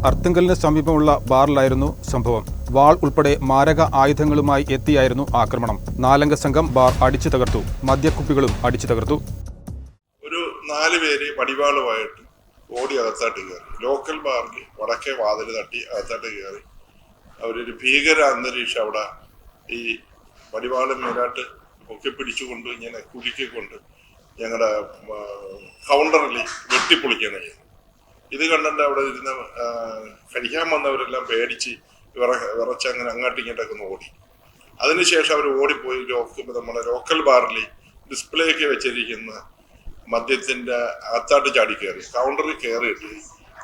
അർത്തുങ്കലിന് സമീപമുള്ള ബാറിലായിരുന്നു സംഭവം. വാൾ ഉൾപ്പെടെ മാരക ആയുധങ്ങളുമായി എത്തിയായിരുന്നു ആക്രമണം. 4 സംഘം ബാർ അടിച്ചു തകർത്തു. മദ്യക്കുപ്പികളും അടിച്ചു തകർത്തു. ഒരു 4 പേര് വടിവാളുമായിട്ട് ഓടി അകത്താട്ട് കയറി. ലോക്കൽ ബാറിൽ വടക്കേ വാതിൽ തട്ടി അകത്താട്ട് കയറി. അവരൊരു ഭീകര അന്തരീക്ഷം അവിടെ ഈ വടിവാള് മേലാട്ട് പൊക്കി പിടിച്ചുകൊണ്ട് ഇങ്ങനെ കുലുക്കിക്കൊണ്ട് ഞങ്ങളുടെ കൗണ്ടറിൽ വെട്ടിപ്പൊളിക്കുകയാണ് ചെയ്യുന്നത്. ഇത് കണ്ടിട്ട് അവിടെ ഇരുന്ന് കഴിക്കാൻ വന്നവരെല്ലാം പേടിച്ച് വിറച്ച് അങ്ങനെ അങ്ങോട്ടും ഇങ്ങോട്ടൊക്കെ ഒന്ന് ഓടി. അതിനുശേഷം അവർ ഓടിപ്പോയി നമ്മുടെ ലോക്കൽ ബാറിൽ ഡിസ്പ്ലേക്ക് വെച്ചിരിക്കുന്ന മദ്യത്തിന്റെ അകത്താട്ട് ചാടി കയറി കൗണ്ടറിൽ കയറിയിട്ട്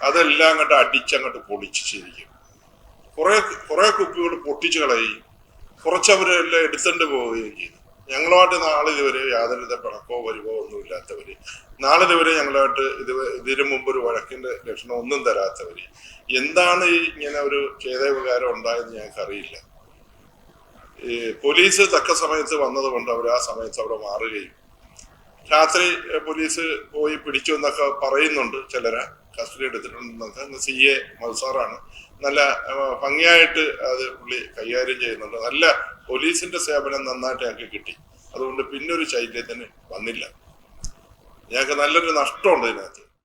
അതെല്ലാം അങ്ങോട്ട് അടിച്ചങ്ങോട്ട് പൊളിച്ച് ശരിക്കും കുറെ കുപ്പികൾ പൊട്ടിച്ചു കളയുകയും കുറച്ചവരെല്ലാം എടുത്തുകൊണ്ട് പോവുകയും ചെയ്തു. ഞങ്ങളുമായിട്ട് നാളിതുവരെ യാതൊരുവിധ പിണക്കോ വരുവോ ഒന്നുമില്ലാത്തവര്, നാളിതുവരെ ഞങ്ങളുമായിട്ട് ഇതിനു മുമ്പ് ഒരു വഴക്കിന്റെ ലക്ഷണം ഒന്നും തരാത്തവര്, എന്താണ് ഇങ്ങനെ ഒരു ഛേദോപകാരം ഉണ്ടായെന്ന് ഞങ്ങൾക്കറിയില്ല. പോലീസ് തക്ക സമയത്ത് വന്നത് കൊണ്ട് അവർ ആ സമയത്ത് അവിടെ മാറുകയും രാത്രി പോലീസ് പോയി പിടിച്ചു എന്നൊക്കെ പറയുന്നുണ്ട്. ചിലരെ കസ്റ്റഡി എടുത്തിട്ടുണ്ടെന്നൊക്കെ. CA മത്സാറാണ്, നല്ല ഭംഗിയായിട്ട് അത് പുള്ളി കൈകാര്യം ചെയ്യുന്നുണ്ട്. നല്ല പോലീസിന്റെ സേവനം നന്നായിട്ട് ഞങ്ങൾക്ക് കിട്ടി. അതുകൊണ്ട് പിന്നൊരു ശൈത്യത്തിന് വന്നില്ല. ഞങ്ങൾക്ക് നല്ലൊരു നഷ്ടമുണ്ട് ഇതിനകത്ത്.